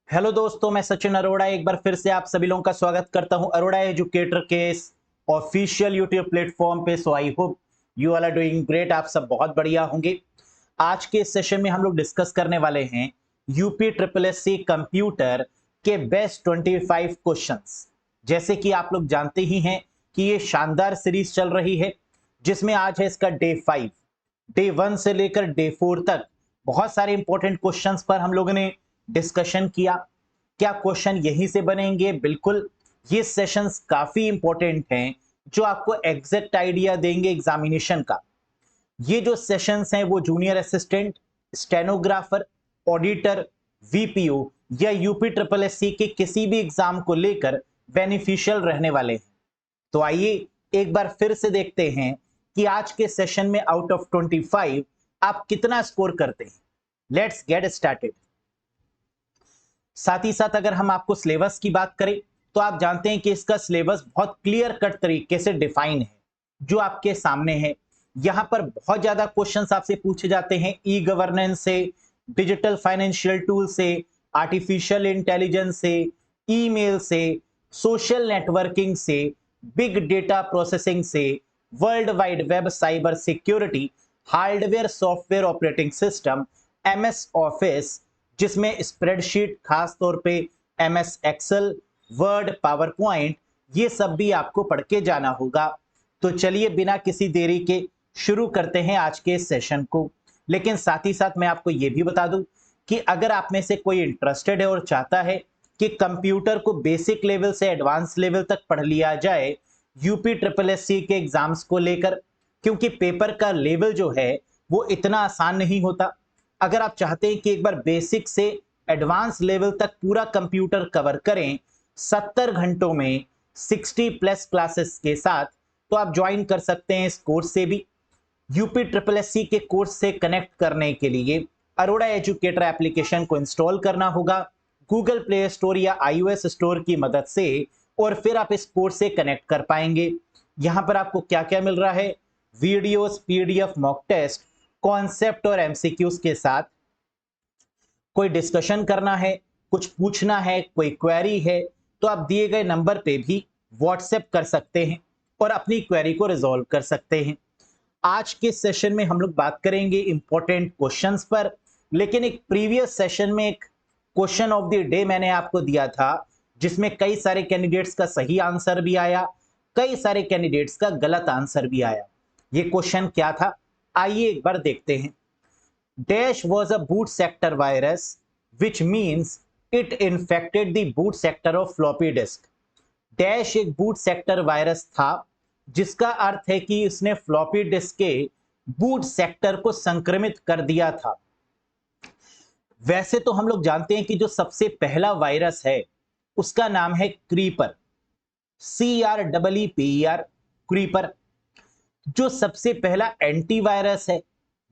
Hello दोस्तों, मैं सचिन अरोड़ा एक बार फिर से आप सभी लोगों का स्वागत करता हूं अरोड़ा एजुकेटर के ऑफिशियल यूट्यूब प्लेटफॉर्म पे। So I hope you all are doing great. आप सब बहुत बढ़िया होंगे। आज के इस सेशन में हम लोग डिस्कस करने वाले हैं UP triple S C computer के बेस्ट 25 क्वेश्चंस। जैसे कि आप लोग जानते ही हैं कि ये शानदार सीरीज चल रही है जिसमें आज है इसका डे 5। डे 1 से लेकर डे 4 तक बहुत सारे इंपॉर्टेंट क्वेश्चंस पर हम लोगों ने डिस्कशन किया। क्या क्वेश्चन यहीं से बनेंगे? बिल्कुल। ये सेशंस काफी इंपॉर्टेंट हैं जो आपको एग्जैक्ट आइडिया देंगे एग्जामिनेशन का। ये जो सेशंस हैं वो junior assistant, stenographer, auditor, VPO या यूपी ट्रिपल एस सी के किसी भी एग्जाम को लेकर बेनिफिशियल रहने वाले हैं। तो आइए एक बार फिर से देखते हैं कि आज के सेशन में आउट ऑफ 25 आप कितना स्कोर करते हैं। Let's get started. साथ ही साथ अगर हम आपको सिलेबस की बात करें तो आप जानते हैं कि इसका सिलेबस बहुत क्लियर कट तरीके से डिफाइन है जो आपके सामने है। यहां पर बहुत ज्यादा क्वेश्चंस आपसे पूछे जाते हैं ई गवर्नेंस से, डिजिटल फाइनेंशियल टूल से, आर्टिफिशियल इंटेलिजेंस से, ईमेल से, सोशल नेटवर्किंग से, बिग डेटा प्रोसेसिंग से, world wide web, cyber security, hardware software operating system, MS Office जिसमें स्प्रेडशीट खास तौर पे MS Excel, Word, PowerPoint, ये सब भी आपको पढ़ के जाना होगा। तो चलिए बिना किसी देरी के शुरू करते हैं आज के सेशन को। लेकिन साथ ही साथ मैं आपको यह भी बता दूं कि अगर आप में से कोई इंटरेस्टेड है और चाहता है कि कंप्यूटर को बेसिक लेवल से एडवांस लेवल तक पढ़ लिया जाए यूपी ट्रिपल एस सी के एग्जाम्स को लेकर, क्योंकि पेपर का लेवल जो है वो इतना आसान नहीं होता। अगर आप चाहते हैं कि एक बार बेसिक से एडवांस लेवल तक पूरा कंप्यूटर कवर करें 70 घंटों में 60 प्लस क्लासेस के साथ, तो आप ज्वाइन कर सकते हैं इस कोर्स से भी। यूपी ट्रिपल एस सी के कोर्स से कनेक्ट करने के लिए अरोड़ा एजुकेटर एप्लीकेशन को इंस्टॉल करना होगा गूगल प्ले स्टोर या iOS स्टोर की मदद से, और फिर आप इस कोर्स से कनेक्ट कर पाएंगे। यहां पर आपको क्या क्या मिल रहा है? Videos, PDF, mock test, concept और एमसीक्यूज के साथ। कोई डिस्कशन करना है, कुछ पूछना है, कोई क्वेरी है, तो आप दिए गए नंबर पे भी व्हाट्सएप कर सकते हैं और अपनी क्वेरी को रिजॉल्व कर सकते हैं। आज के सेशन में हम लोग बात करेंगे इंपॉर्टेंट क्वेश्चंस पर, लेकिन एक प्रीवियस सेशन में एक क्वेश्चन ऑफ द डे मैंने आपको दिया था जिसमें कई सारे कैंडिडेट्स का सही आंसर भी आया, कई सारे कैंडिडेट्स का गलत आंसर भी आया। ये क्वेश्चन क्या था? आइए एक बार देखते हैं। Dash was a boot sector virus, which means it infected the boot sector of floppy disk. Dash एक बूट सेक्टर वायरस था जिसका अर्थ है कि इसने फ्लॉपी डिस्क के बूट सेक्टर को संक्रमित कर दिया था। वैसे तो हम लोग जानते हैं कि जो सबसे पहला वायरस है उसका नाम है क्रीपर, CREEPER, क्रीपर। जो सबसे पहला एंटीवायरस है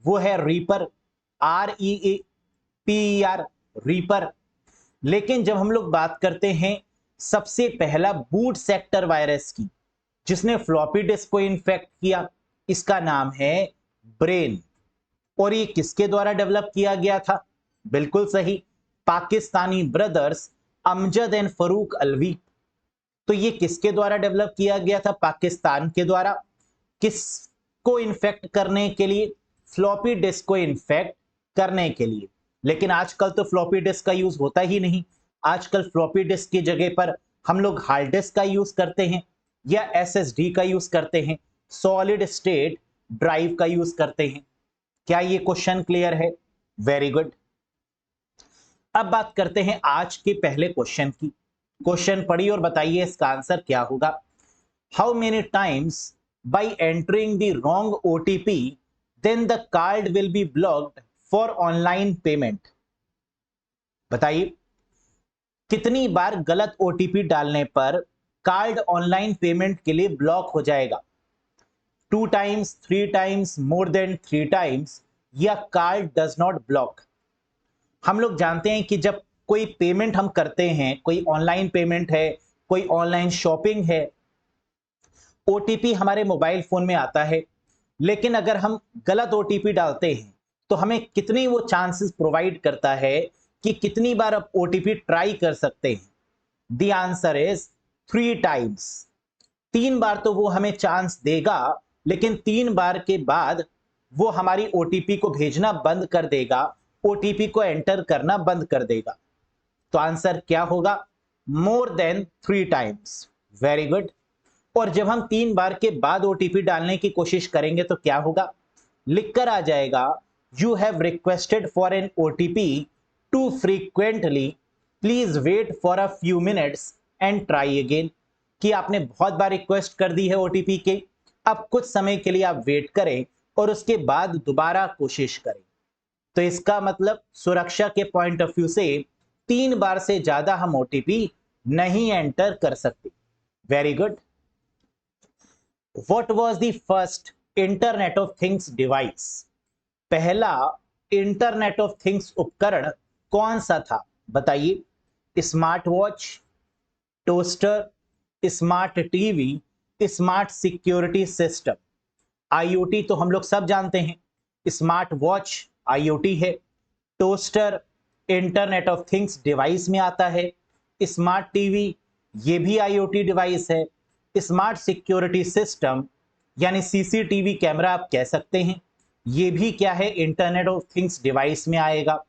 वो है रीपर, REEPER, रीपर। लेकिन जब हम लोग बात करते हैं सबसे पहला बूट सेक्टर वायरस की जिसने फ्लॉपी डिस्क को इन्फेक्ट किया, इसका नाम है ब्रेन। और ये किसके द्वारा डेवलप किया गया था? बिल्कुल सही, पाकिस्तानी ब्रदर्स अमजद एंड फरूक अलवी। तो ये किसके द्वारा डेवलप किया गया था? पाकिस्तान के द्वारा। किसको इन्फेक्ट करने के लिए? फ्लॉपी डिस्क को इन्फेक्ट करने के लिए। लेकिन आजकल तो फ्लॉपी डिस्क का यूज होता ही नहीं। आजकल फ्लॉपी डिस्क की जगह पर हम लोग हार्ड डिस्क का यूज करते हैं या एसएसडी का यूज करते हैं, सॉलिड स्टेट ड्राइव का यूज करते हैं। क्या ये क्वेश्चन क्लियर है? Very good. अब बात करते हैं आज के पहले क्वेश्चन की। क्वेश्चन पढ़िए और बताइए इसका आंसर क्या होगा। How many times by entering the wrong OTP then the card will be blocked for online payment? बताइए कितनी बार गलत ओटीपी डालने पर कार्ड ऑनलाइन पेमेंट के लिए ब्लॉक हो जाएगा? 2 times, 3 times, more than 3 times, या कार्ड डज नॉट ब्लॉक? हम लोग जानते हैं कि जब कोई पेमेंट हम करते हैं, कोई ऑनलाइन पेमेंट है, कोई ऑनलाइन शॉपिंग है, ओटीपी हमारे मोबाइल फोन में आता है। लेकिन अगर हम गलत ओटीपी डालते हैं तो हमें कितनी वो चांसेस प्रोवाइड करता है कि कितनी बार आप ओटीपी ट्राई कर सकते हैं? The answer is 3 times. 3 बार तो वो हमें चांस देगा, लेकिन 3 बार के बाद वो हमारी ओटीपी को भेजना बंद कर देगा, ओटीपी को एंटर करना बंद कर देगा। तो आंसर क्या होगा? More than 3 times. Very good. और जब हम 3 बार के बाद ओटीपी डालने की कोशिश करेंगे तो क्या होगा? लिखकर आ जाएगा, you have requested for an OTP too frequently, please wait for a few minutes and try again. कि आपने बहुत बार रिक्वेस्ट कर दी है ओटीपी की, अब कुछ समय के लिए आप वेट करें और उसके बाद दोबारा कोशिश करें। तो इसका मतलब सुरक्षा के पॉइंट ऑफ व्यू से 3 बार से ज्यादा हम ओटीपी नहीं एंटर कर सकते। Very good. What was the first internet of things device? पहला इंटरनेट ऑफ थिंग्स उपकरण कौन सा था? बताइए। Smart watch, toaster, smart TV, smart security system. IoT तो हम लोग सब जानते हैं, स्मार्ट वॉच आईओटी है, toaster internet of things device में आता है, स्मार्ट टीवी ये भी आईओटी डिवाइस है, स्मार्ट सिक्योरिटी सिस्टम यानी सीसीटीवी कैमरा आप कह सकते हैं, ये भी क्या है? इंटरनेट ऑफ थिंग्स डिवाइस में आएगा।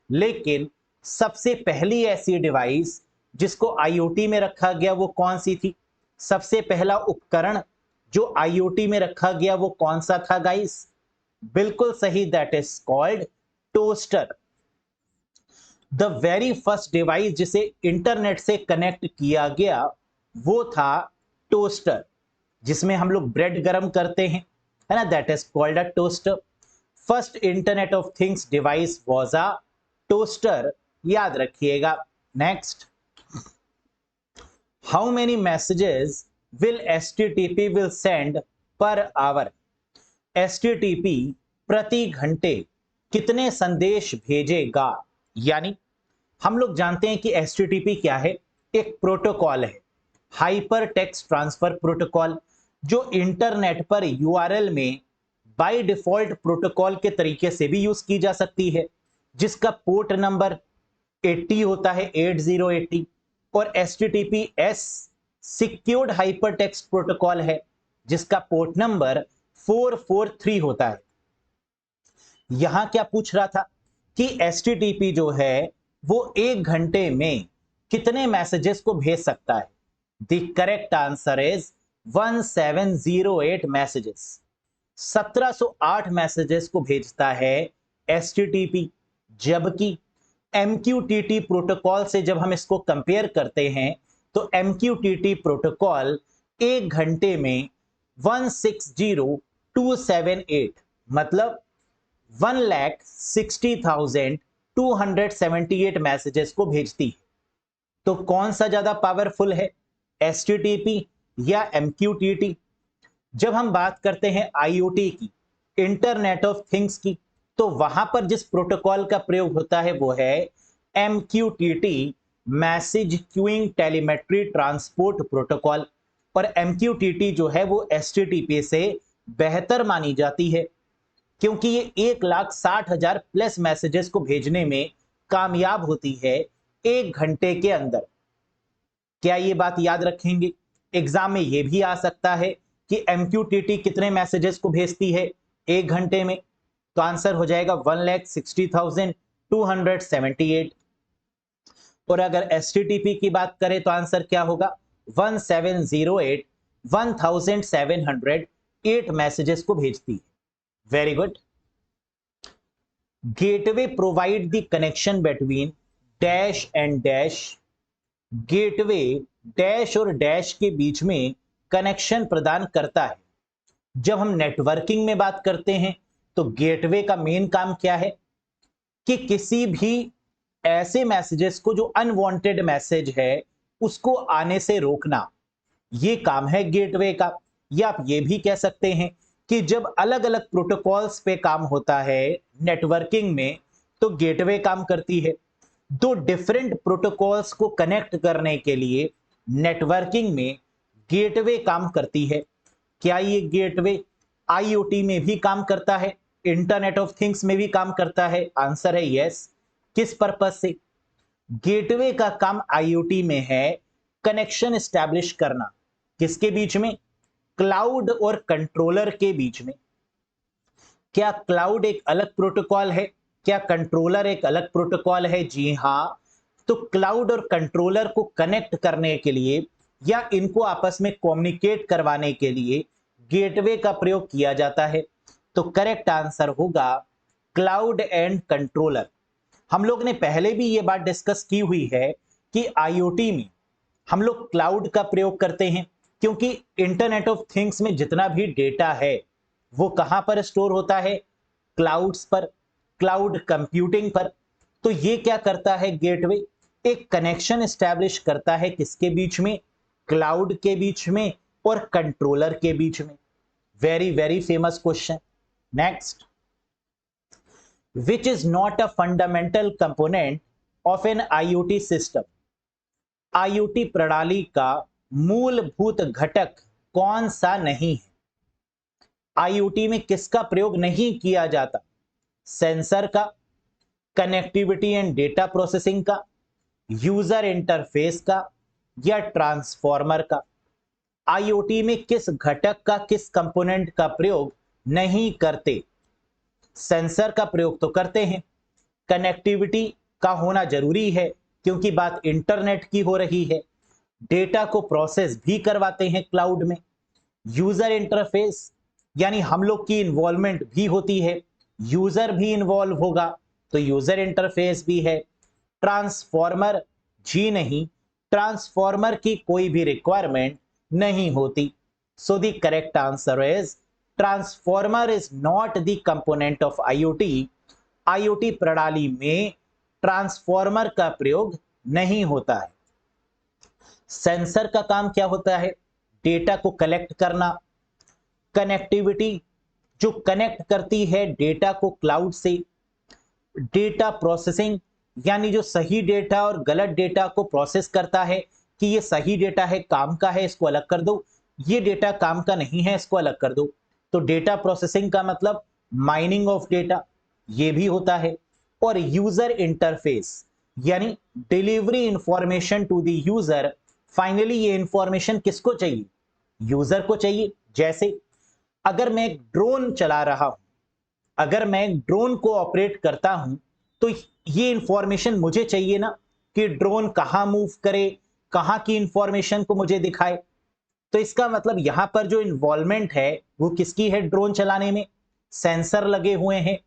लेकिन सबसे पहली ऐसी डिवाइस जिसको आईओटी में रखा गया वो कौन सी थी? सबसे पहला उपकरण जो आईओटी में रखा गया वो कौन सा था गाइस? बिल्कुल सही, that is called toaster. The very first device जिसे इंटरनेट से कनेक्ट किया गया वो था टोस्टर, जिसमें हम लोग ब्रेड गरम करते हैं, है ना? That is called a toaster. First internet of things device was a toaster, याद रखिएगा। Next, how many messages will HTTP will send per hour? HTTP प्रति घंटे कितने संदेश भेजेगा? यानी हम लोग जानते हैं कि एचटीटीपी क्या है? एक प्रोटोकॉल है, हाइपर टेक्स्ट ट्रांसफर प्रोटोकॉल, जो इंटरनेट पर यूआरएल में बाय डिफॉल्ट प्रोटोकॉल के तरीके से भी यूज की जा सकती है, जिसका पोर्ट नंबर 80 होता है, 8080। और HTTPS secured hyper text protocol है, जिसका पोर्ट नंबर 443 होता है। यहां क्या पूछ रहा था कि एचटीटीपी जो है वो 1 घंटे में कितने मैसेजेस को भेज सकता है? The correct answer is 1708 messages. 1708 messages को भेजता है एचटीटीपी। जबकि एमक्यूटीटी प्रोटोकॉल से जब हम इसको कंपेयर करते हैं तो एमक्यूटीटी प्रोटोकॉल 1 घंटे में 160278 मतलब 1,60,278 मैसेजेस को भेजती है। तो कौन सा ज्यादा पावरफुल है, एचटीटीपी या एमक्यूटीटी? जब हम बात करते हैं आईओटी की, इंटरनेट ऑफ थिंग्स की, तो वहां पर जिस प्रोटोकॉल का प्रयोग होता है वो है MQTT, message queuing telemetry transport protocol. और एमक्यूटीटी जो है वो एचटीटीपी से बेहतर मानी जाती है, क्योंकि ये 1,60,000 प्लस मैसेजेस को भेजने में कामयाब होती है 1 घंटे के अंदर। क्या ये बात याद रखेंगे? एग्जाम में ये भी आ सकता है कि एमक्यूटीटी कितने मैसेजेस को भेजती है 1 घंटे में? तो आंसर हो जाएगा 1,60,278। और अगर एचटीटीपी की बात करें तो आंसर क्या होगा? 1708, 1708 मैसेजेस को भेजती है। Very good. Gateway provide the connection between dash and dash. Gateway dash और डैश के बीच में कनेक्शन प्रदान करता है। जब हम नेटवर्किंग में बात करते हैं तो गेटवे का मेन काम क्या है? कि किसी भी ऐसे मैसेजेस को जो अनवांटेड मैसेज है उसको आने से रोकना, ये काम है गेटवे का। या आप ये भी कह सकते हैं कि जब अलग अलग प्रोटोकॉल्स पे काम होता है नेटवर्किंग में तो गेटवे काम करती है। दो डिफरेंट प्रोटोकॉल्स को कनेक्ट करने के लिए नेटवर्किंग में गेटवे काम करती है। क्या ये गेटवे आईओटी में भी काम करता है, इंटरनेट ऑफ थिंग्स में भी काम करता है? आंसर है यस। किस पर्पस से? गेटवे का काम आईओटी में है कनेक्शन एस्टैब्लिश करना, किसके बीच में? क्लाउड और कंट्रोलर के बीच में। क्या क्लाउड एक अलग प्रोटोकॉल है? क्या कंट्रोलर एक अलग प्रोटोकॉल है? जी हां। तो क्लाउड और कंट्रोलर को कनेक्ट करने के लिए या इनको आपस में कम्युनिकेट करवाने के लिए गेटवे का प्रयोग किया जाता है। तो करेक्ट आंसर होगा क्लाउड एंड कंट्रोलर। हम लोग ने पहले भी ये बात डिस्कस की हुई है कि आईओटी में हम लोग क्लाउड का प्रयोग करते हैं, क्योंकि इंटरनेट ऑफ थिंग्स में जितना भी डेटा है वो कहां पर स्टोर होता है? क्लाउड्स पर, क्लाउड कंप्यूटिंग पर। तो ये क्या करता है गेटवे? एक कनेक्शन एस्टैब्लिश करता है, किसके बीच में? क्लाउड के बीच में और कंट्रोलर के बीच में। Very very famous question. Next, which is not a fundamental component of an IoT system। IoT प्रणाली का मूलभूत घटक कौन सा नहीं है? IoT में किसका प्रयोग नहीं किया जाता? सेंसर का, कनेक्टिविटी एंड डेटा प्रोसेसिंग का, यूजर इंटरफेस का, या ट्रांसफॉर्मर का? IoT में किस घटक का, किस कंपोनेंट का प्रयोग नहीं करते? सेंसर का प्रयोग तो करते हैं, कनेक्टिविटी का होना जरूरी है क्योंकि बात इंटरनेट की हो रही है, डेटा को प्रोसेस भी करवाते हैं क्लाउड में, यूजर इंटरफेस यानी हम लोग की इन्वॉल्वमेंट भी होती है, यूजर भी इन्वॉल्व होगा तो यूजर इंटरफेस भी है, ट्रांसफॉर्मर जी नहीं, ट्रांसफॉर्मर की कोई भी रिक्वायरमेंट नहीं होती। So the correct answer is transformer is not the component of IoT. IoT प्रणाली में ट्रांसफॉर्मर का प्रयोग नहीं होता है। सेंसर का काम क्या होता है? डेटा को कलेक्ट करना, कनेक्टिविटी जो कनेक्ट करती है डेटा को क्लाउड से, डेटा प्रोसेसिंग यानी जो सही डेटा और गलत डेटा को प्रोसेस करता है कि ये सही डेटा है, काम का है, इसको अलग कर दो, ये डेटा काम का नहीं है, इसको अलग कर दो। तो डेटा प्रोसेसिंग का मतलब माइनिंग ऑफ डेटा, ये भी होता है। और यूजर इंटरफेस यानी delivery information to the user. Finally ये इंफॉर्मेशन किसको चाहिए? यूजर को चाहिए। जैसे अगर मैं एक ड्रोन चला रहा हूं, अगर मैं एक ड्रोन को ऑपरेट करता हूं तो ये इंफॉर्मेशन मुझे चाहिए ना कि ड्रोन कहां मूव करे, कहां की इंफॉर्मेशन को मुझे दिखाए। तो इसका मतलब यहां पर जो इन्वॉल्वमेंट है वो किसकी है? ड्रोन चलाने में सेंसर लगे हुए हैं,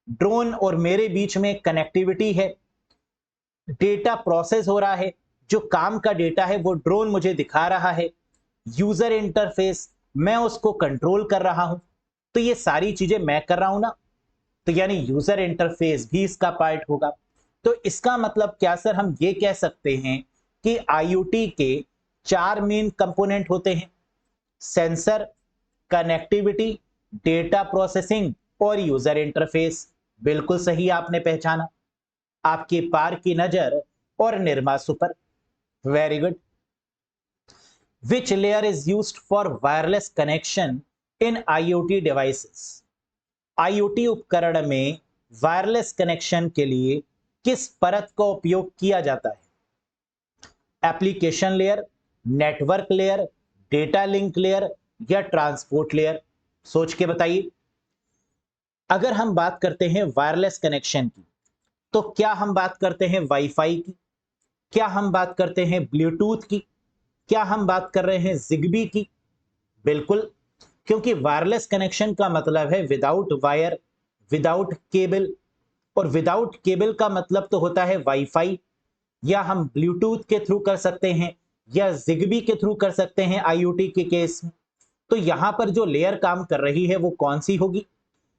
ड्रोन और मेरे बीच में कनेक्टिविटी है, डेटा प्रोसेस हो रहा है, जो काम का डेटा है वो ड्रोन मुझे दिखा रहा है, यूजर इंटरफेस मैं उसको कंट्रोल कर रहा हूं। तो ये सारी चीजें मैं कर रहा हूं ना, तो यानी यूजर इंटरफेस भी इसका पार्ट होगा। तो इसका मतलब क्या सर? हम ये कह सकते हैं कि आईओटी के 4 मेन कंपोनेंट होते हैं, सेंसर, कनेक्टिविटी, डेटा प्रोसेसिंग और यूजर इंटरफेस। बिल्कुल सही आपने पहचाना, आपके पार की नजर और निर्मासु पर। Very good. Which layer is used for wireless connection in IoT devices? IoT उपकरण में वायरलेस कनेक्शन के लिए किस परत का उपयोग किया जाता है? Application layer, network layer, data link layer या ट्रांसपोर्ट लेयर? सोच के बताइए। अगर हम बात करते हैं वायरलेस कनेक्शन की तो क्या हम बात करते हैं वाईफाई की, क्या हम बात करते हैं ब्लूटूथ की, क्या हम बात कर रहे हैं जिगबी की? बिल्कुल, क्योंकि वायरलेस कनेक्शन का मतलब है विदाउट वायर, विदाउट केबल, और विदाउट केबल का मतलब तो होता है वाईफाई, या हम ब्लूटूथ के थ्रू कर सकते हैं या जिगबी के थ्रू कर सकते हैं आईओटी के केस में। तो यहां पर जो लेयर काम कर रही है वो कौन सी होगी?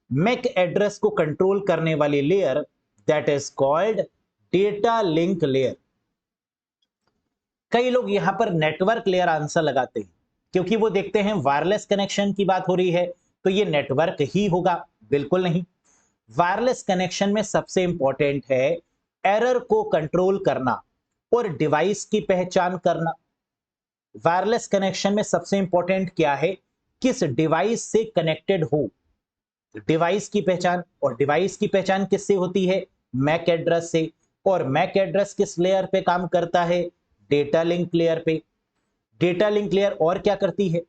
मैक एड्रेस को कंट्रोल करने वाली layer, that is called data link layer. कई लोग यहां पर नेटवर्क लेयर आंसर लगाते हैं क्योंकि वो देखते हैं वायरलेस कनेक्शन की बात हो रही है तो ये नेटवर्क ही होगा। बिल्कुल नहीं, वायरलेस कनेक्शन में सबसे इंपॉर्टेंट है एरर को कंट्रोल करना और डिवाइस की पहचान करना। वायरलेस कनेक्शन में सबसे इंपॉर्टेंट क्या है? किस डिवाइस से कनेक्टेड हो, डिवाइस की पहचान। और डिवाइस की पहचान किससे होती है? मैक एड्रेस से। और मैक एड्रेस किस लेयर पे काम करता है? डेटा लिंक लेयर पे। डेटा लिंक लेयर और क्या करती है?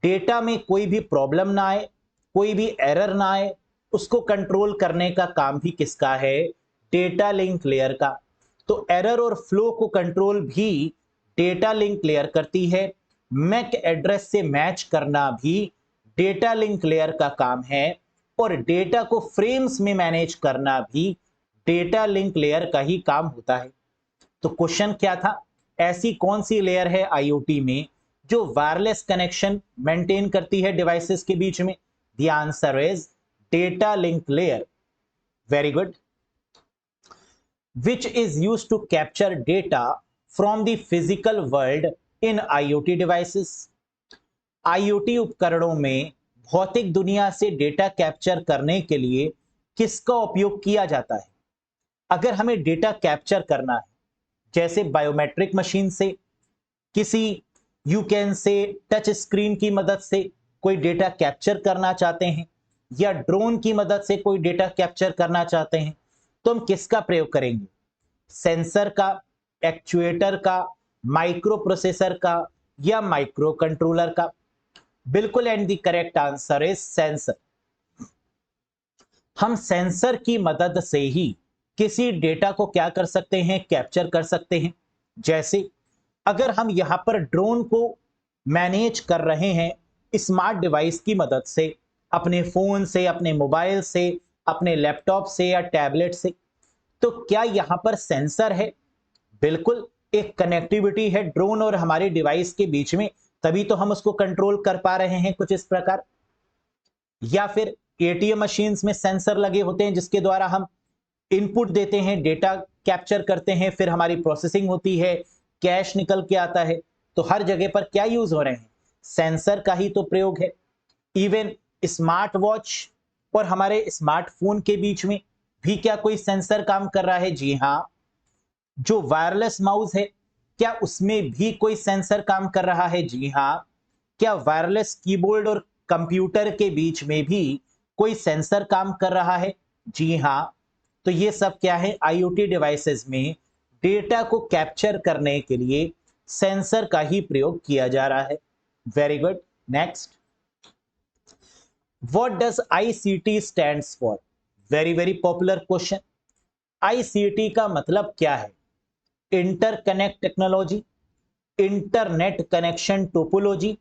डेटा में कोई भी प्रॉब्लम ना आए, कोई भी एरर ना आए, उसको कंट्रोल करने का काम भी किसका है? डेटा लिंक लेयर का। तो एरर और फ्लो को कंट्रोल भी डेटा लिंक लेयर करती है। मैक एड्रेस से मैच करना भी डेटा लिंक लेयर का काम है, और डेटा को फ्रेम्स में मैनेज करना भी डेटा लिंक लेयर का ही काम होता है। तो क्वेश्चन क्या था? ऐसी कौन सी लेयर है आईओटी में जो वायरलेस कनेक्शन मेंटेन करती है डिवाइसेस के बीच में? The answer is data link layer. Very good. which is used to capture data from the physical world in IoT devices। IoT उपकरणों में भौतिक दुनिया से डेटा कैप्चर करने के लिए किसका उपयोग किया जाता है? अगर हमें डेटा कैप्चर करना है, जैसे बायोमेट्रिक मशीन से, किसी you can say touch screen की मदद से कोई डेटा कैप्चर करना चाहते हैं, या ड्रोन की मदद से कोई डेटा कैप्चर करना चाहते हैं, तो हम किसका प्रयोग करेंगे? सेंसर का, एक्चुएटर का, माइक्रो प्रोसेसर का, या माइक्रो कंट्रोलर का? बिल्कुल, and the correct answer is sensor. हम सेंसर की मदद से ही किसी डेटा को क्या कर सकते हैं? कैप्चर कर सकते हैं। जैसे अगर हम यहां पर ड्रोन को मैनेज कर रहे हैं स्मार्ट डिवाइस की मदद से, अपने फोन से, अपने मोबाइल से, अपने लैपटॉप से या टैबलेट से, तो क्या यहां पर सेंसर है? बिल्कुल, एक कनेक्टिविटी है ड्रोन और हमारे डिवाइस के बीच में, तभी तो हम उसको कंट्रोल कर पा रहे हैं कुछ इस प्रकार। या फिर एटीएम मशीन्स में सेंसर लगे होते हैं जिसके द्वारा हम इनपुट देते हैं, डेटा कैप्चर करते हैं, फिर हमारी प्रोसेसिंग होती है, कैश निकल के आता है। तो हर जगह पर क्या यूज हो रहे हैं? सेंसर का ही तो प्रयोग है। इवन स्मार्ट वॉच और हमारे स्मार्टफोन के बीच में भी क्या कोई सेंसर काम कर रहा है? जी हां। जो वायरलेस माउस है, क्या उसमें भी कोई सेंसर काम कर रहा है? जी हां। क्या वायरलेस कीबोर्ड और कंप्यूटर के बीच में भी कोई सेंसर काम कर रहा है? जी हां। तो ये सब क्या है? आईओटी डिवाइसेस में डेटा को कैप्चर करने के लिए सेंसर का ही प्रयोग किया जा रहा है। Very good. Next, what does ICT stands for? Very very popular question. ICT का मतलब क्या है? Interconnect technology, internet connection topology,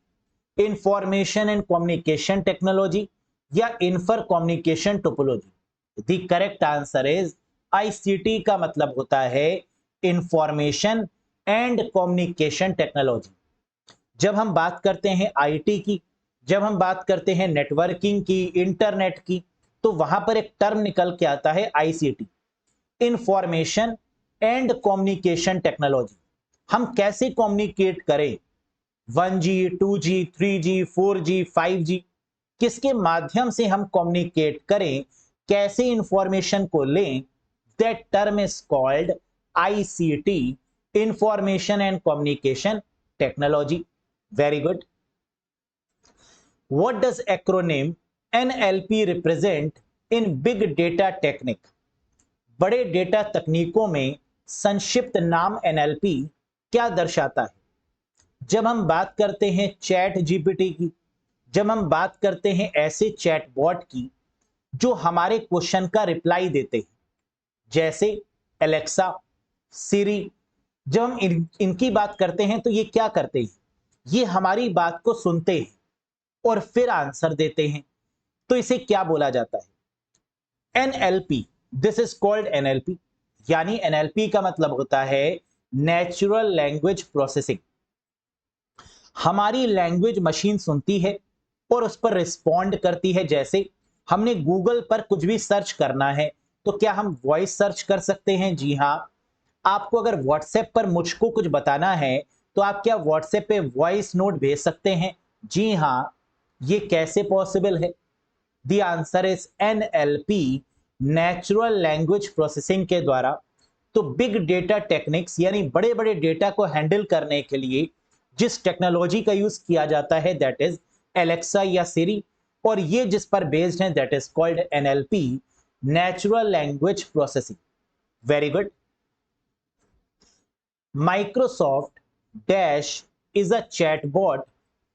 information and communication technology, या infer communication topology? The correct answer is ICT का मतलब होता है इंफॉर्मेशन एंड कम्युनिकेशन टेक्नोलॉजी। जब हम बात करते हैं आईटी की, जब हम बात करते हैं नेटवर्किंग की, इंटरनेट की, तो वहां पर एक टर्म निकल के आता है ICT, information and communication technology. हम कैसे कम्युनिकेट करें? 1G, 2G, 3G, 4G, 5G, किसके माध्यम से हम कम्युनिकेट करें, कैसे इंफॉर्मेशन को लें? That term is called ICT, information and communication technology. Very good. What does acronym NLP represent in big data technique? बड़े डेटा तकनीकों में संक्षिप्त नाम एनएलपी क्या दर्शाता है? जब हम बात करते हैं चैट जीपीटी की, जब हम बात करते हैं ऐसे चैटबॉट की जो हमारे क्वेश्चन का रिप्लाई देते हैं, जैसे एलेक्सा, सिरी, जब हम इनकी बात करते हैं तो ये क्या करते हैं? ये हमारी बात को सुनते हैं और फिर आंसर देते हैं। तो इसे क्या बोला जाता है? NLP. This is called NLP. यानी एनएलपी का मतलब होता है नेचुरल लैंग्वेज प्रोसेसिंग। हमारी लैंग्वेज मशीन सुनती है और उस पर रिस्पॉन्ड करती है। जैसे हमने गूगल पर कुछ भी सर्च करना है तो क्या हम वॉइस सर्च कर सकते हैं? जी हां। आपको अगर व्हाट्सएप पर मुझको कुछ बताना है तो आप क्या व्हाट्सएप पे वॉइस नोट भेज सकते हैं? जी हां। ये कैसे पॉसिबल है? The answer is NLP, natural language processing के द्वारा। तो बिग डेटा टेक्निक्स यानी बड़े बड़े डेटा को हैंडल करने के लिए जिस टेक्नोलॉजी का यूज किया जाता है दैट इज एलेक्सा या सिरी, और ये जिस पर बेस्ड है that is called NLP, natural language processing. Very good. Microsoft dash is a chatbot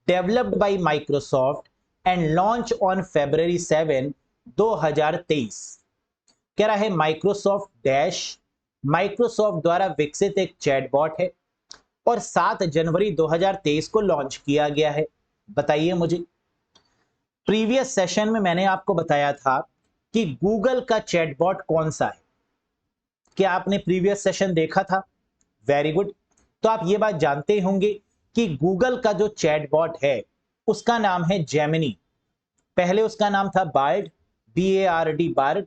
developed by Microsoft and launch on February 7, 2023। कह रहा है माइक्रोसॉफ्ट डैश माइक्रोसॉफ्ट द्वारा विकसित एक चैटबॉट है और 7 जनवरी 2023 को लॉन्च किया गया है। बताइए मुझे, प्रीवियस सेशन में मैंने आपको बताया था कि गूगल का चैटबॉट कौन सा है। क्या आपने प्रीवियस सेशन देखा था? Very good. तो आप ये बात जानते होंगे कि गूगल का जो चैटबॉट है उसका नाम है जेमिनी। पहले उसका नाम था बार्ड, BARD, बार्ड,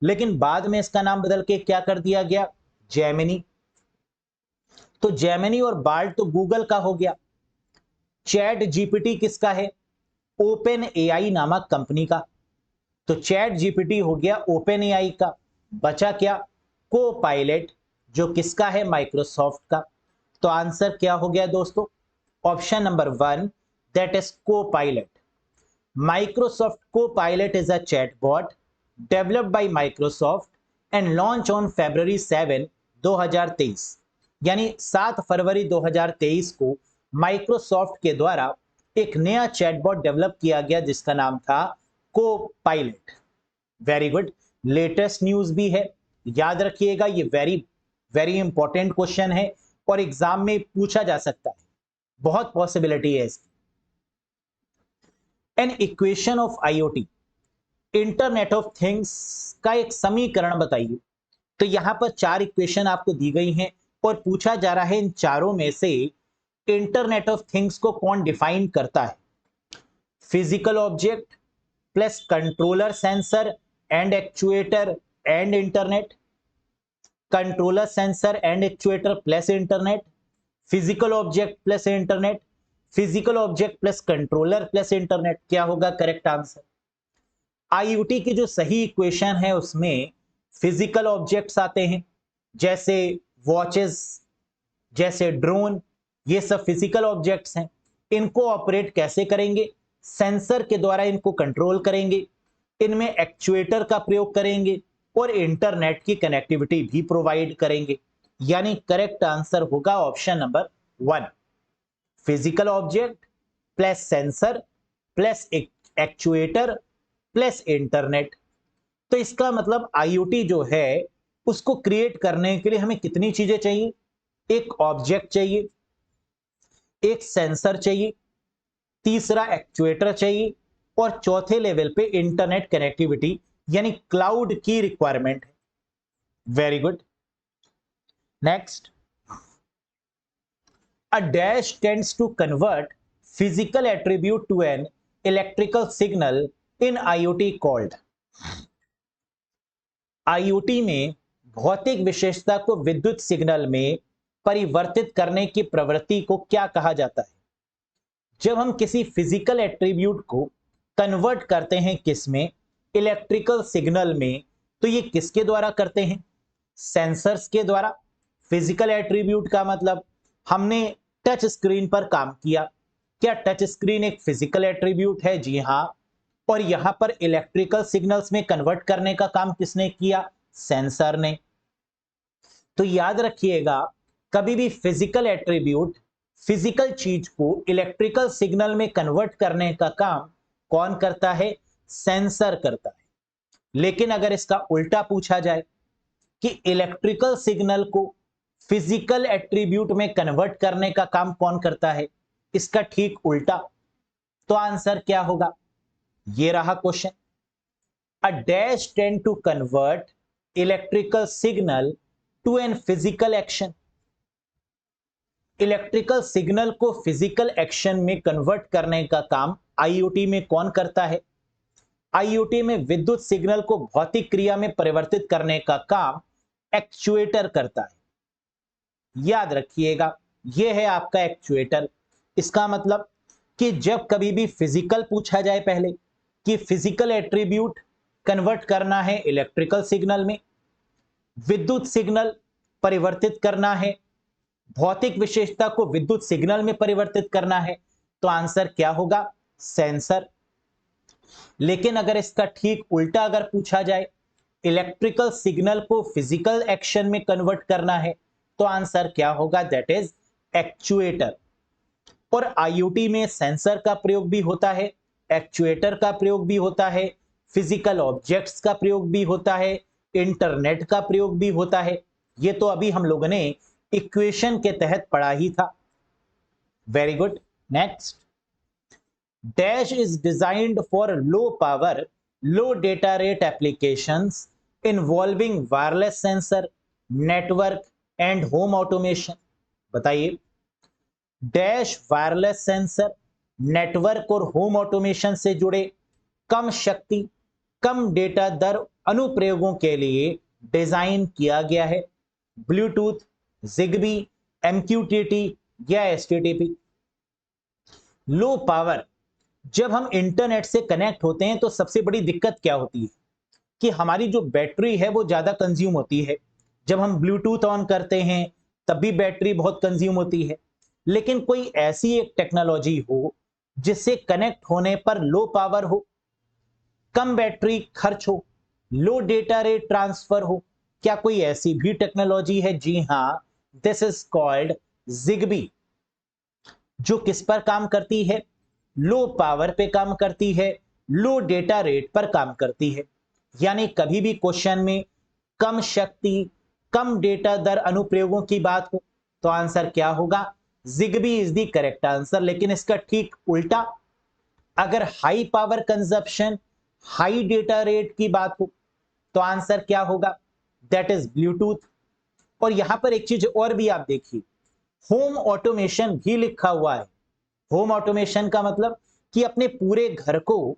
लेकिन बाद में इसका नाम बदल के क्या कर दिया गया? जेमिनी। तो जेमिनी और बार्ड तो गूगल का हो गया। चैट जीपीटी किसका है? ओपन एआई नामक कंपनी का। तो चैट जीपीटी हो गया ओपन एआई का। बचा क्या? को पायलट, जो किसका है? माइक्रोसॉफ्ट का। तो आंसर क्या हो गया दोस्तों? ऑप्शन नंबर 1, दैट इज को पायलट। माइक्रोसॉफ्ट को pilot is a chatbot developed by Microsoft and launch on February 7, 2023। यानी 7 फरवरी 2023 को माइक्रोसॉफ्ट के द्वारा एक नया चैटबॉट डेवलप किया गया जिसका नाम था को pilot. Very good. Latest news भी है, याद रखिएगा, ये वेरी वेरी इंपॉर्टेंट क्वेश्चन है और एग्जाम में पूछा जा सकता है, बहुत पॉसिबिलिटी है इसकी। An equation of IoT, internet of things का एक समीकरण बताइए। तो यहां पर 4 इक्वेशन आपको दी गई हैं और पूछा जा रहा है इन चारों में से इंटरनेट ऑफ थिंग्स को कौन डिफाइन करता है? Physical object plus controller sensor and actuator and internet, controller sensor and actuator plus internet, physical object plus internet, physical object plus controller plus internet. क्या होगा करेक्ट आंसर? IoT की जो सही equation है उसमें फिजिकल ऑब्जेक्ट्स आते हैं, जैसे वॉचेस, जैसे ड्रोन, ये सब फिजिकल ऑब्जेक्ट्स हैं। इनको ऑपरेट कैसे करेंगे? सेंसर के द्वारा इनको कंट्रोल करेंगे, इनमें एक्चुएटर का प्रयोग करेंगे और इंटरनेट की कनेक्टिविटी भी प्रोवाइड करेंगे। यानी करेक्ट आंसर होगा option number 1, physical object plus sensor plus actuator plus internet. तो इसका मतलब IoT जो है उसको क्रिएट करने के लिए हमें कितनी चीजें चाहिए? एक ऑब्जेक्ट चाहिए, एक सेंसर चाहिए, तीसरा एक्चुएटर चाहिए और चौथे लेवल पे इंटरनेट कनेक्टिविटी यानी क्लाउड की रिक्वायरमेंट है। Very good. Next, a dash tends to convert physical attribute to an electrical signal in IoT called. IoT में भौतिक विशेषता को विद्युत सिग्नल में परिवर्तित करने की प्रवृत्ति को क्या कहा जाता है? जब हम किसी फिजिकल एट्रीब्यूट को कन्वर्ट करते हैं किस में? इलेक्ट्रिकल सिग्नल में। तो ये किसके द्वारा करते हैं? सेंसर्स के द्वारा। फिजिकल एट्रीब्यूट का मतलब हमने टच स्क्रीन पर काम किया। क्या टच स्क्रीन एक फिजिकल एट्रीब्यूट है? जी हां। और यहां पर इलेक्ट्रिकल सिग्नल्स में कन्वर्ट करने का काम किसने किया? सेंसर ने। तो याद रखिएगा, कभी भी फिजिकल एट्रीब्यूट, फिजिकल चीज को इलेक्ट्रिकल सिग्नल में कन्वर्ट करने का काम कौन करता है? सेंसर करता है। लेकिन अगर इसका उल्टा पूछा जाए कि इलेक्ट्रिकल सिग्नल को फिजिकल एट्रीब्यूट में कन्वर्ट करने का काम कौन करता है? इसका ठीक उल्टा। तो आंसर क्या होगा? ये रहा question. A dash tend to convert electrical signal to an physical action. Electrical signal को फिजिकल एक्शन में कन्वर्ट करने का काम IoT में कौन करता है? IoT में विद्युत सिग्नल को भौतिक क्रिया में परिवर्तित करने का काम एक्चुएटर करता है। याद रखिएगा, यह है आपका एक्चुएटर। इसका मतलब कि जब कभी भी फिजिकल पूछा जाए पहले कि फिजिकल एट्रीब्यूट कन्वर्ट करना है इलेक्ट्रिकल सिग्नल में, विद्युत सिग्नल परिवर्तित करना है, भौतिक विशेषता को विद्युत सिग्नल में परिवर्तित करना है, तो आंसर क्या होगा? सेंसर। लेकिन अगर इसका ठीक उल्टा अगर पूछा जाए, इलेक्ट्रिकल सिग्नल को फिजिकल एक्शन में कन्वर्ट करना है, तो आंसर क्या होगा? That is actuator. और आईओटी में सेंसर का प्रयोग भी होता है, एक्चुएटर का प्रयोग भी होता है, फिजिकल ऑब्जेक्ट्स का प्रयोग भी होता है, इंटरनेट का प्रयोग भी होता है। ये तो अभी हम लोगों ने इक्वेशन के तहत पढ़ा ही था। Very good. Next, dash is designed for low power low data rate applications involving wireless sensor network and home automation. बताइए, डैश वायरलेस सेंसर नेटवर्क और होम ऑटोमेशन से जुड़े कम शक्ति कम डेटा दर अनुप्रयोगों के लिए डिजाइन किया गया है। ब्लूटूथ, जिगबी, एमक्यूटीटी या एचटीटीपी। लो पावर, जब हम इंटरनेट से कनेक्ट होते हैं तो सबसे बड़ी दिक्कत क्या होती है कि हमारी जो बैटरी है वो ज्यादा कंज्यूम होती है। जब हम ब्लूटूथ ऑन करते हैं तब भी बैटरी बहुत कंज्यूम होती है। लेकिन कोई ऐसी एक टेक्नोलॉजी हो जिससे कनेक्ट होने पर लो पावर हो, कम बैटरी खर्च हो, लो डेटा रेट ट्रांसफर हो, क्या कोई ऐसी भी टेक्नोलॉजी है? जी हां, दिस इज कॉल्ड जिगबी, जो किस पर काम करती है? लो पावर पे काम करती है, लो डेटा रेट पर काम करती है। यानी कभी भी क्वेश्चन में कम शक्ति कम डेटा दर अनुप्रयोगों की बात हो तो आंसर क्या होगा? Zigbee is the correct answer. लेकिन इसका ठीक उल्टा, अगर high power consumption high data rate की बात हो तो आंसर क्या होगा? That is Bluetooth. और यहां पर एक चीज और भी आप देखिए, होम ऑटोमेशन भी लिखा हुआ है। होम ऑटोमेशन का मतलब कि अपने पूरे घर को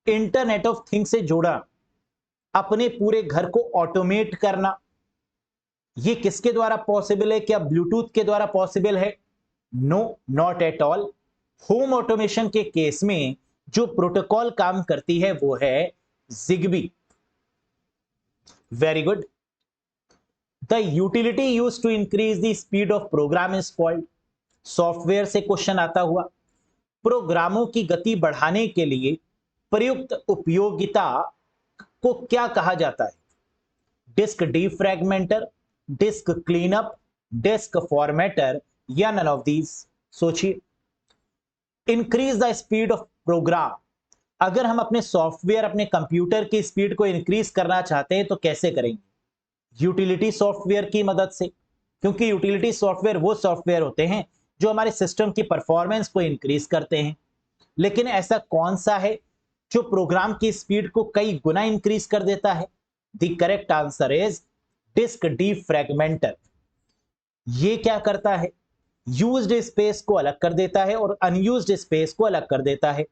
इंटरनेट ऑफ थिंग्स से जोड़ा, अपने पूरे घर को ऑटोमेट करना। ये किसके द्वारा पॉसिबल है? क्या ब्लूटूथ के द्वारा पॉसिबल है? No, not at all. Home automation के केस में जो प्रोटोकॉल काम करती है वो है Zigbee. Very good. The utility use to increase the speed of program is called. Software से क्वेश्चन आता हुआ, प्रोग्रामों की गति बढ़ाने के लिए प्रयुक्त उपयोगिता को क्या कहा जाता है? Disk defragmenter, disk cleanup, disk formatter या नन ऑफ दीज? सोचिए। Increase the speed of program, अगर हम अपने सॉफ्टवेयर अपने कंप्यूटर की स्पीड को इंक्रीज करना चाहते हैं तो कैसे करेंगे? यूटिलिटी सॉफ्टवेयर की मदद से, क्योंकि यूटिलिटी सॉफ्टवेयर वो सॉफ्टवेयर होते हैं जो हमारे सिस्टम की परफॉर्मेंस को इंक्रीज करते हैं। लेकिन ऐसा कौन सा है जो प्रोग्राम की स्पीड को कई गुना इंक्रीज कर देता है? The correct answer is disk defragmenter. ये क्या करता है? यूज्ड स्पेस को अलग कर देता है और अनयूज्ड स्पेस को अलग कर देता है।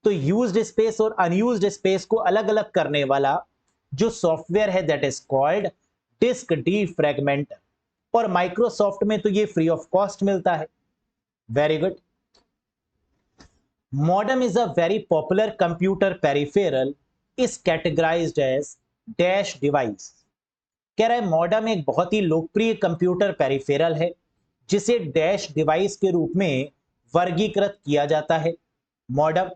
तो यूज्ड स्पेस और अनयूज्ड स्पेस को अलग अलग करने वाला जो सॉफ्टवेयर है दैट इज कॉल्ड डिस्क डीफ्रैगमेंटर। और माइक्रोसॉफ्ट में तो ये फ्री ऑफ कॉस्ट मिलता है। Very good. Modem is a very popular computer peripheral is categorised as dash device. कह रहा है मॉडेम एक बहुत ही लोकप्रिय कंप्यूटर पेरिफेरल है जिसे डैश डिवाइस के रूप में वर्गीकृत किया जाता है। मॉडेम,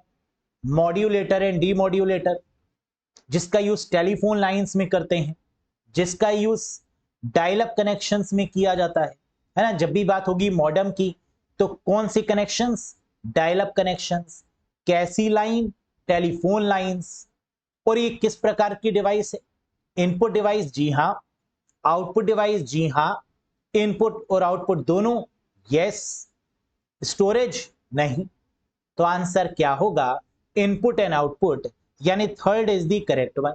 मॉड्यूलेटर एंड डीमॉड्यूलेटर, जिसका यूज टेलीफोन लाइंस में करते हैं, जिसका यूज डायल अप कनेक्शंस में किया जाता है ना? जब भी बात होगी मॉडेम की तो कौन सी कनेक्शंस? Dial up connections. कैसी लाइन? Telephone lines. और ये किस प्रकार की डिवाइस है? इनपुट डिवाइस, जी हां। आउटपुट डिवाइस, जी हां। इनपुट और आउटपुट दोनों, यस। स्टोरेज, नहीं। तो आंसर क्या होगा? इनपुट एंड आउटपुट, यानी third is the correct one.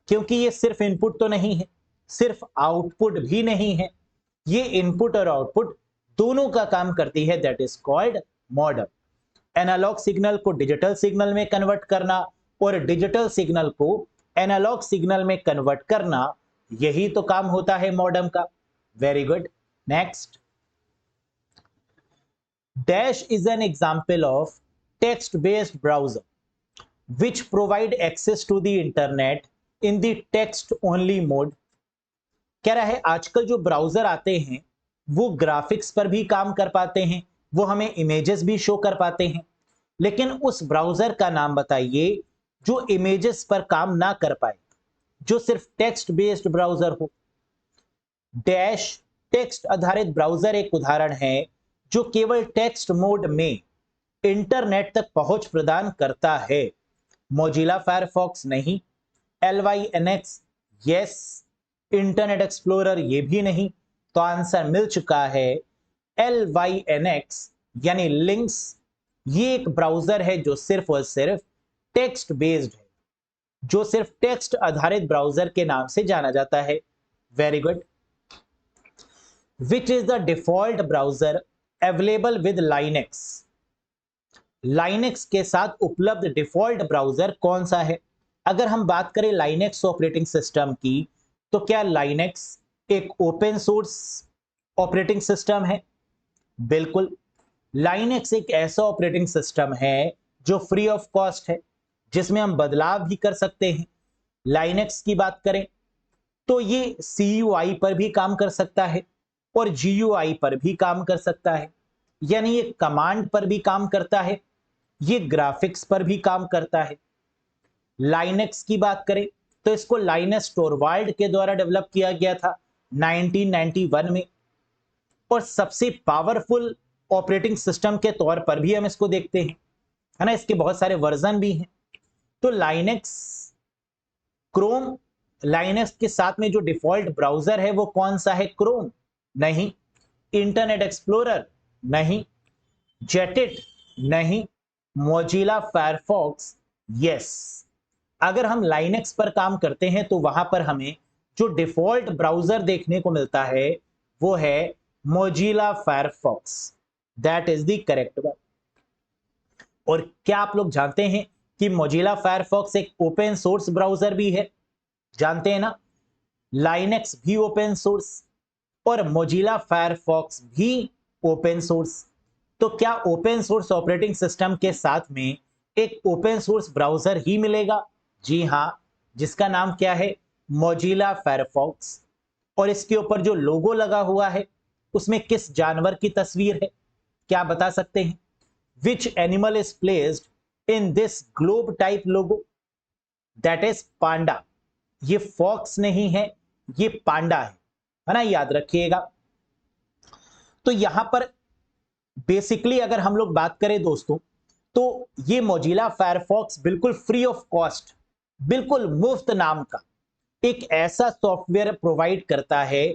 क्योंकि ये सिर्फ इनपुट तो नहीं है, सिर्फ आउटपुट भी नहीं है, ये इनपुट और आउटपुट दोनों का काम करती है। That is called modem. Analogue signal को डिजिटल सिग्नल में कन्वर्ट करना और डिजिटल सिग्नल को एनालॉग सिग्नल में कन्वर्ट करना, यही तो काम होता है मॉडेम का। Very good. Next, dash is an example of text based browser which provide access to the internet in the text only mode। कह रहा है आजकल जो ब्राउजर आते हैं वो ग्राफिक्स पर भी काम कर पाते हैं, वो हमें इमेजेस भी शो कर पाते हैं। लेकिन उस ब्राउजर का नाम बताइए जो इमेजेस पर काम ना कर पाए, जो सिर्फ टेक्स्ट बेस्ड ब्राउजर हो। डैश टेक्स्ट आधारित ब्राउजर एक उदाहरण है जो केवल टेक्स्ट मोड में इंटरनेट तक पहुंच प्रदान करता है? मोजिला फायरफॉक्स नहीं, LYNX यस, इंटरनेट एक्सप्लोरर ये भी नहीं। तो आंसर मिल चुका है LYNX यानी लिंक्स। ये एक ब्राउजर है जो सिर्फ और सिर्फ टेक्स्ट बेस्ड है, जो सिर्फ टेक्स्ट आधारित ब्राउजर के नाम से जाना जाता है। Very good. Which is the default browser available with Linux? Linux के साथ उपलब्ध डिफॉल्ट ब्राउजर कौन सा है? अगर हम बात करें लाइनेक्स ऑपरेटिंग सिस्टम की, तो क्या लाइनेक्स एक ओपन सोर्स ऑपरेटिंग सिस्टम है? बिल्कुल। लाइनेक्स एक ऐसा ऑपरेटिंग सिस्टम है जो फ्री ऑफ कॉस्ट है, जिसमें हम बदलाव भी कर सकते हैं। लाइनेक्स की बात करें तो ये CUI पर भी काम कर सकता है और GUI पर भी काम कर सकता है, यानी ये कमांड पर भी काम करता है, ये ग्राफिक्स पर भी काम करता है। लाइनेक्स की बात करें तो इसको लाइनस टोरवाल्ड के द्वारा डेवलप किया गया था 1991 में, और सबसे पावरफुल ऑपरेटिंग सिस्टम के तौर पर भी हम इसको देखते हैं, है ना। इसके बहुत सारे वर्जन भी हैं। तो लाइनेक्स, क्रोम, लाइनेक्स के साथ में जो डिफॉल्ट ब्राउजर है वो कौन सा है? क्रोम नहीं, इंटरनेट एक्सप्लोरर नहीं, जेटिट नहीं, मोजिला फायरफॉक्स यस। अगर हम लाइनेक्स पर काम करते हैं तो वहां पर हमें जो डिफॉल्ट ब्राउजर देखने को मिलता है वो है Mozilla Firefox. That is the correct one. और क्या आप लोग जानते हैं कि मोजिला फायरफॉक्स एक ओपन सोर्स ब्राउजर भी है? जानते हैं ना। लाइनेक्स भी ओपन सोर्स और मोजिला फायरफॉक्स भी ओपन सोर्स। तो क्या ओपन सोर्स ऑपरेटिंग सिस्टम के साथ में एक ओपन सोर्स ब्राउजर ही मिलेगा? जी हां, जिसका नाम क्या है? Mozilla Firefox. और इसके ऊपर जो लोगो लगा हुआ है उसमें किस जानवर की तस्वीर है? क्या बता सकते हैं? Which animal is placed in this globe type logo? That is panda. ये फॉक्स नहीं है, ये पांडा है ना, याद रखिएगा। तो यहां पर बेसिकली अगर हम लोग बात करें दोस्तों, तो ये मोजिला फायरफॉक्स बिल्कुल फ्री ऑफ कॉस्ट, बिल्कुल मुफ्त नाम का एक ऐसा सॉफ्टवेयर प्रोवाइड करता है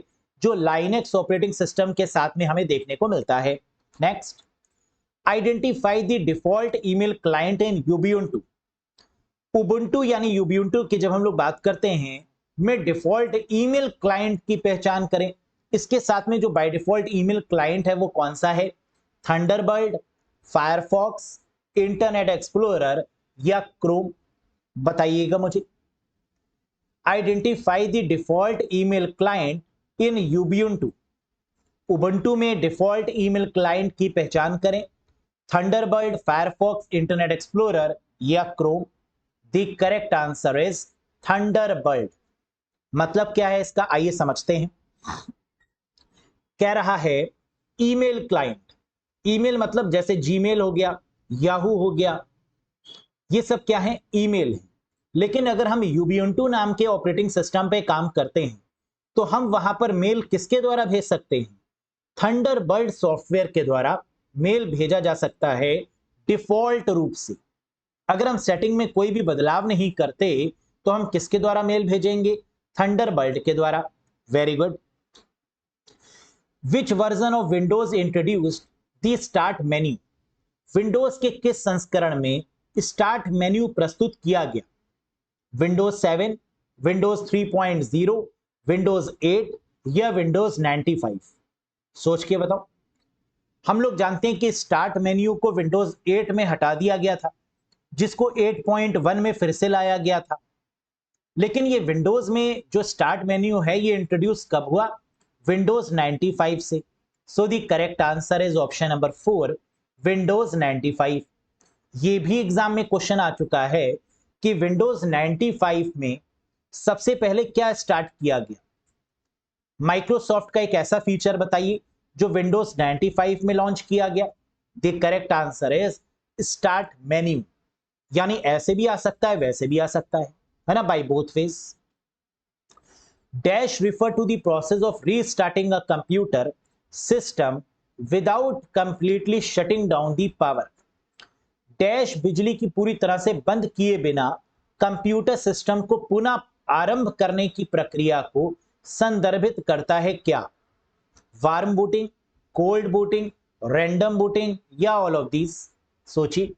जो लाइनेक्स ऑपरेटिंग सिस्टम के साथ में हमें देखने को मिलता है। Next, identify the default email client in Ubuntu. Ubuntu यानी यूबुंटू की जब हम लोग बात करते हैं में डिफॉल्ट ईमेल क्लाइंट की पहचान करें, इसके साथ में जो बाय डिफॉल्ट ईमेल क्लाइंट है वो कौन सा है? थंडरबर्ड, फायरफॉक्स, इंटरनेट एक्सप्लोरर या क्रोम? बताइएगा मुझे। Identify the default email client in Ubuntu. Ubuntu में डिफॉल्ट ईमेल क्लाइंट की पहचान करें। थंडरबर्ड, फायरफॉक्स, इंटरनेट एक्सप्लोरर या Chrome? The correct answer is Thunderbird. मतलब क्या है इसका, आइए समझते हैं। कह रहा है ईमेल क्लाइंट, ईमेल मतलब जैसे जीमेल हो गया, याहू हो गया, ये सब क्या है? ईमेल है। लेकिन अगर हम यूबुंटू नाम के ऑपरेटिंग सिस्टम पे काम करते हैं तो हम वहां पर मेल किसके द्वारा भेज सकते हैं? थंडरबर्ड सॉफ्टवेयर के द्वारा मेल भेजा जा सकता है डिफॉल्ट रूप से। अगर हम सेटिंग में कोई भी बदलाव नहीं करते तो हम किसके द्वारा मेल भेजेंगे? थंडरबर्ड के द्वारा। Very good. Which version of Windows introduced the start menu? Windows के किस संस्करण में स्टार्ट मेन्यू प्रस्तुत किया गया? विंडोज 7, विंडोज 3.0, विंडोज 8 या विंडोज 95? सोच के बताओ। हम लोग जानते हैं कि स्टार्ट मेन्यू को विंडोज 8 में हटा दिया गया था, जिसको 8.1 में फिर से लाया गया था। लेकिन ये विंडोज में जो स्टार्ट मेन्यू है ये इंट्रोड्यूस कब हुआ? विंडोज 95 से। So the correct answer is option number 4, Windows 95। ये भी एग्जाम में क्वेश्चन आ चुका है कि विंडोज 95 में सबसे पहले क्या स्टार्ट किया गया? माइक्रोसॉफ्ट का एक ऐसा फीचर बताइए जो विंडोज 95 में लॉन्च किया गया। The correct answer is start menu. यानी ऐसे भी आ सकता है, वैसे भी आ सकता है ना, by both ways. Dash refer to the process of restarting a computer system without completely shutting down the power. Dash बिजली की पूरी तरह से बंद किए बिना कंप्यूटर सिस्टम को पुनः आरंभ करने की प्रक्रिया को संदर्भित करता है क्या? Warm booting, cold booting, random booting या ऑल ऑफ दीज? सोचिए।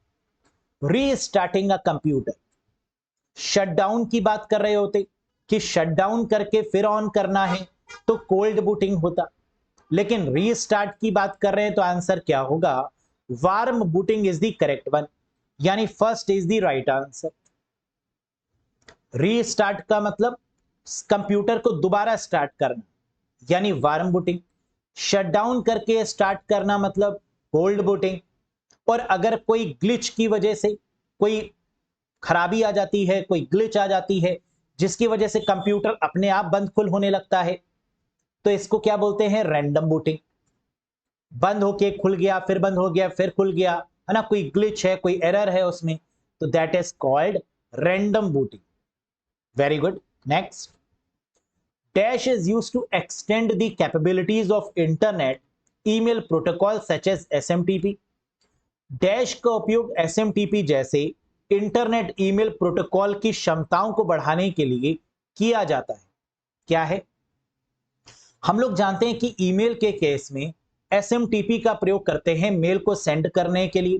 रीस्टार्टिंग अ कंप्यूटर, शटडाउन की बात कर रहे होते कि शटडाउन करके फिर ऑन करना है तो कोल्ड बूटिंग होता, लेकिन रीस्टार्ट की बात कर रहे हैं तो आंसर क्या होगा? Warm booting is the correct one, यानी first is the right answer. Restart का मतलब कंप्यूटर को दोबारा स्टार्ट करना, यानी वार्म बूटिंग। शटडाउन करके स्टार्ट करना मतलब कोल्ड बूटिंग। और अगर कोई ग्लिच की वजह से कोई खराबी आ जाती है, कोई ग्लिच आ जाती है जिसकी वजह से कंप्यूटर अपने आप बंद खुल होने लगता है, तो इसको क्या बोलते हैं? Random booting. बंद होके खुल गया, फिर बंद हो गया, फिर खुल गया, है ना, कोई ग्लिच है, कोई एरर है उसमें, तो that is called random booting. Very good. Next, dash is used to extend the capabilities of internet email protocol such as SMTP। Dash का उपयोग SMTP जैसे इंटरनेट ईमेल प्रोटोकॉल की क्षमताओं को बढ़ाने के लिए किया जाता है। क्या है? हम लोग जानते हैं कि ईमेल के केस में SMTP का प्रयोग करते हैं मेल को सेंड करने के लिए,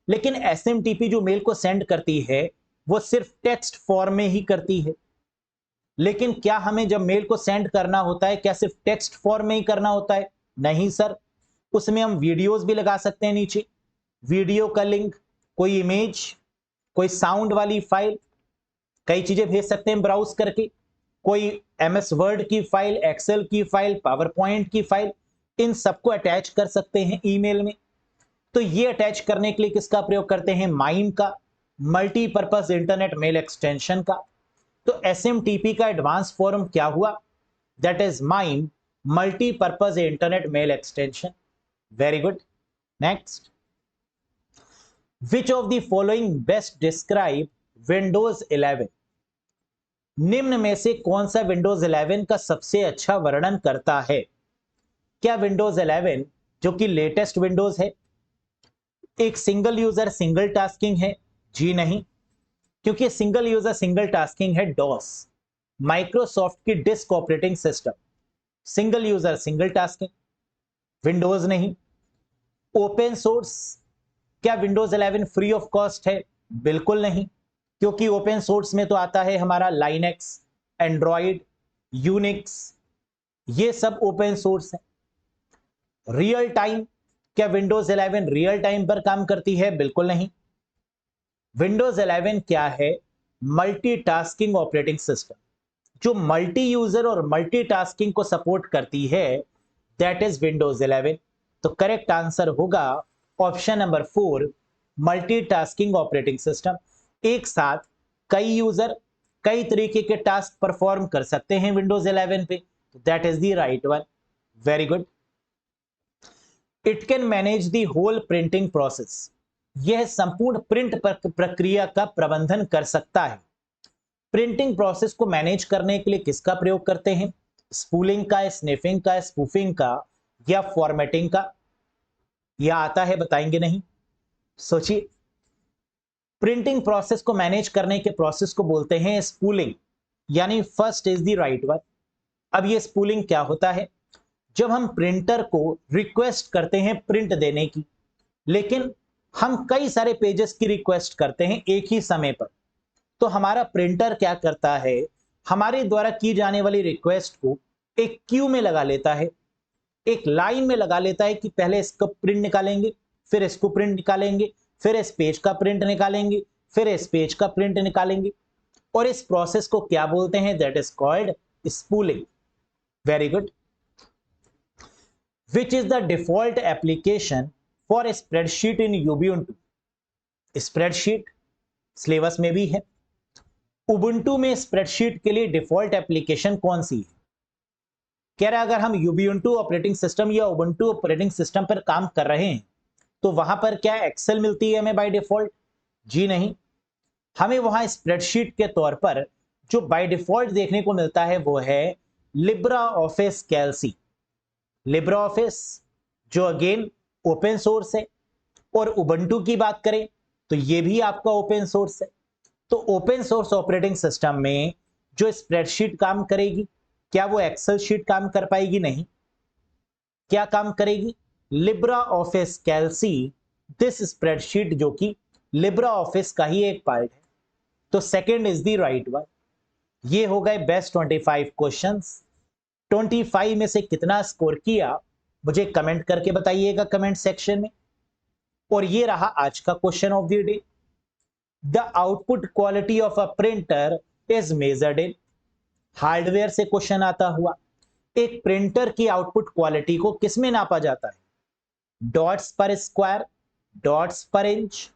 लेकिन SMTP जो मेल को सेंड करती है वो सिर्फ टेक्स्ट फॉर्म में ही करती है। लेकिन क्या हमें जब मेल को सेंड करना होता है क्या सिर्फ टेक्स्ट फॉर्म में ही करना होता है? नहीं सर, उसमें हम वीडियोस भी लगा सकते हैं, नीचे वीडियो का लिंक, कोई इमेज, कोई साउंड वाली फाइल, कई चीजें भेज सकते हैं ब्राउज करके, कोई MS वर्ड की फाइल, एक्सेल की फाइल, पावर पॉइंट की फाइल, इन सबको अटैच कर सकते हैं ईमेल में। तो ये अटैच करने के लिए किसका प्रयोग करते हैं? माइम का, मल्टीपर्पज इंटरनेट मेल एक्सटेंशन का। तो SMTP का एडवांस फॉर्म क्या हुआ? That is MIME, multipurpose internet mail extension. Very good. Next, which of the following best describe Windows 11? निम्न में से कौन सा विंडोज 11 का सबसे अच्छा वर्णन करता है? क्या विंडोज 11 जो कि लेटेस्ट विंडोज है एक सिंगल यूजर सिंगल टास्किंग है? जी नहीं, क्योंकि सिंगल यूजर सिंगल टास्किंग है डॉस, माइक्रोसॉफ्ट की disk operating system. Single user single tasking, Windows नहीं। ओपन सोर्स, क्या विंडोज 11 फ्री ऑफ कॉस्ट है? बिल्कुल नहीं, क्योंकि ओपन सोर्स में तो आता है हमारा लाइनेक्स, एंड्रॉइड, यूनिक्स, ये सब ओपन सोर्स है। रियल टाइम, क्या विंडोज 11 रियल टाइम पर काम करती है? बिल्कुल नहीं। विंडोज 11 क्या है? मल्टीटास्किंग ऑपरेटिंग सिस्टम, जो मल्टी यूजर और मल्टीटास्किंग को सपोर्ट करती है, दैट इज विंडोज 11। तो करेक्ट आंसर होगा option number 4, multitasking operating system. एक साथ कई यूजर कई तरीके के टास्क परफॉर्म कर सकते हैं विंडोज 11 पे, that is the right one. Very good. It can manage the whole printing process, यह संपूर्ण प्रिंट प्रक्रिया का प्रबंधन कर सकता है। प्रिंटिंग प्रोसेस को मैनेज करने के लिए किसका प्रयोग करते हैं? स्पूलिंग का, स्निफिंग का, स्पूफिंग का या फॉर्मेटिंग का? यह आता है, बताएंगे नहीं? सोचिए। प्रिंटिंग प्रोसेस को मैनेज करने के प्रोसेस को बोलते हैं स्पूलिंग, यानी first is the right one. अब ये स्पूलिंग क्या होता है? जब हम प्रिंटर को रिक्वेस्ट करते हैं प्रिंट देने की, लेकिन हम कई सारे पेजेस की रिक्वेस्ट करते हैं एक ही समय पर, तो हमारा प्रिंटर क्या करता है? हमारे द्वारा की जाने वाली रिक्वेस्ट को एक क्यू में लगा लेता है, एक लाइन में लगा लेता है कि पहले इसका प्रिंट निकालेंगे, फिर इसको प्रिंट निकालेंगे, फिर इस पेज का प्रिंट निकालेंगे, फिर इस पेज का प्रिंट निकालेंगे। और इस प्रोसेस को क्या बोलते हैं? That is called spooling. Very good. Which is the default application for spreadsheet in Ubuntu? Spreadsheet syllabus में भी है। उबुंटू में स्प्रेडशीट के लिए डिफॉल्ट एप्लीकेशन कौन सी है? कह रहा है अगर हम Ubuntu ऑपरेटिंग सिस्टम या उबुंटू ऑपरेटिंग सिस्टम पर काम कर रहे हैं तो वहां पर क्या एक्सेल मिलती है हमें बाय डिफॉल्ट? जी नहीं, हमें वहां स्प्रेडशीट के तौर पर जो बाय डिफॉल्ट देखने को मिलता है वो है लिब्रा ऑफिस कैल्सी। लिब्रा ऑफिस जो अगेन ओपन सोर्स है, और उबंटू की बात करें तो ये भी आपका ओपन सोर्स है। तो ओपन सोर्स ऑपरेटिंग सिस्टम में जो स्प्रेडशीट काम करेगी, क्या वो एक्सेल शीट काम कर पाएगी? नहीं। क्या काम करेगी? Libre Office Calc, this spreadsheet, जो कि लिब्रा ऑफिस का ही एक पार्ट है। तो second is the right one. ये हो गए बेस्ट 25 क्वेश्चंस। 25 में से कितना स्कोर किया मुझे कमेंट करके बताइएगा कमेंट सेक्शन में। और ये रहा आज का question of the day. The output quality of a printer is measured in. Hardware से क्वेश्चन आता हुआ, एक प्रिंटर की आउटपुट क्वालिटी को किस में नापा जाता है? डॉट्स पर स्क्वायर, डॉट्स पर इंच,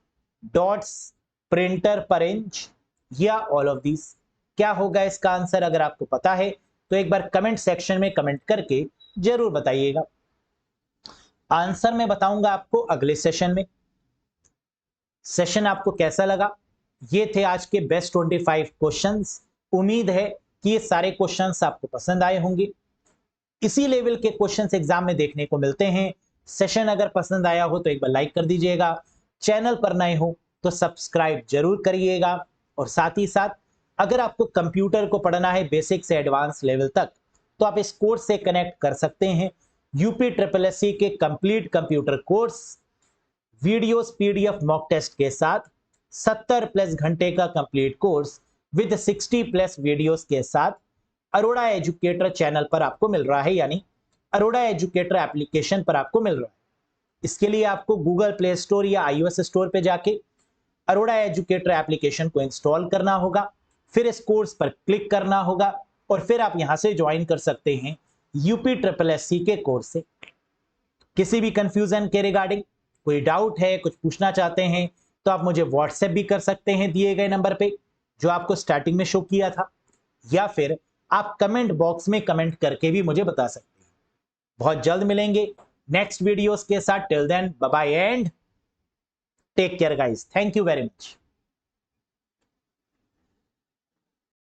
डॉट्स प्रिंटर पर इंच, या ऑल ऑफ दीज? क्या होगा इसका आंसर? अगर आपको पता है तो एक बार कमेंट सेक्शन में कमेंट करके जरूर बताइएगा। आंसर मैं बताऊंगा आपको अगले सेशन में। सेशन आपको कैसा लगा? ये थे आज के बेस्ट 25 क्वेश्चंस। उम्मीद है कि ये सारे क्वेश्चंस आपको पसंद आए होंगे। इसी लेवल के क्वेश्चंस एग्जाम में देखने को मिलते हैं। सेशन अगर पसंद आया हो तो एक बार लाइक कर दीजिएगा, चैनल पर नए हो तो सब्सक्राइब जरूर करिएगा। और साथ ही साथ अगर आपको कंप्यूटर को पढ़ना है बेसिक से एडवांस लेवल तक, तो आप इस कोर्स से कनेक्ट कर सकते हैं। यूपी ट्रिपल एस सी के complete computer course, videos, PDF, mock test के साथ 70+ घंटे का कंप्लीट कोर्स विद 60+ वीडियोस के साथ अरोड़ा एजुकेटर चैनल पर आपको मिल रहा है, यानी अरोड़ा एजुकेटर एप्लीकेशन पर आपको मिल रहा है। इसके लिए आपको गूगल प्ले स्टोर या iOS स्टोर पे जाके अरोड़ा एजुकेटर एप्लीकेशन को इंस्टॉल करना होगा, फिर इस कोर्स पर क्लिक करना होगा और फिर आप यहां से ज्वाइन कर सकते हैं यूपी ट्रिपल एस सी के कोर्स से। किसी भी कंफ्यूजन के रिगार्डिंग कोई डाउट है, कुछ पूछना चाहते हैं, तो आप मुझे व्हाट्सएप भी कर सकते हैं दिए गए नंबर पे जो आपको स्टार्टिंग में शो किया था, या फिर आप कमेंट बॉक्स में कमेंट करके भी मुझे बता सकते हैं। बहुत जल्द मिलेंगे नेक्स्ट वीडियोस के साथ। Till then bye bye and take care guys. Thank you very much.